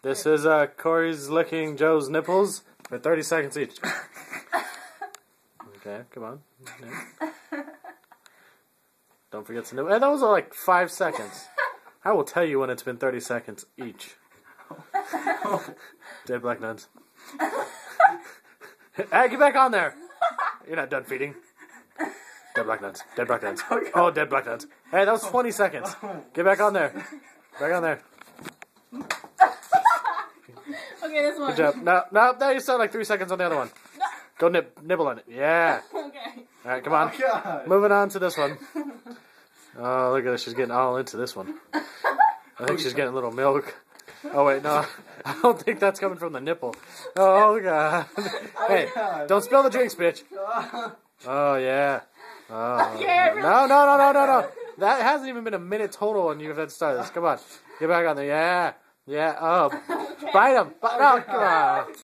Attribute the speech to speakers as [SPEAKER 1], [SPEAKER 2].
[SPEAKER 1] This is Corey's licking Joe's nipples for 30 seconds each. Okay, come on. Yeah. Don't forget to nibble. Hey, those are like 5 seconds. I will tell you when it's been 30 seconds each. Dead black nuns. Hey, get back on there. You're not done feeding. Dead black nuns. Dead black nuns. Oh, dead black nuns. Hey, that was 20 seconds. Get back on there. Back on there.
[SPEAKER 2] Okay, this one.
[SPEAKER 1] Good job. No, now you still like 3 seconds on the other one. Go nibble on it. Yeah.
[SPEAKER 2] Okay.
[SPEAKER 1] All right, come on.
[SPEAKER 3] Oh,
[SPEAKER 1] moving on to this one. Oh, look at this. She's getting all into this one. I think she's getting a little milk. Oh, wait, no. I don't think that's coming from the nipple. Oh, God. Hey, don't spill the drinks, bitch. Oh, yeah. Oh. No. That hasn't even been a minute total and you've had to start this. Come on. Get back on there. Yeah. Yeah. Oh. Bite him. No, come on.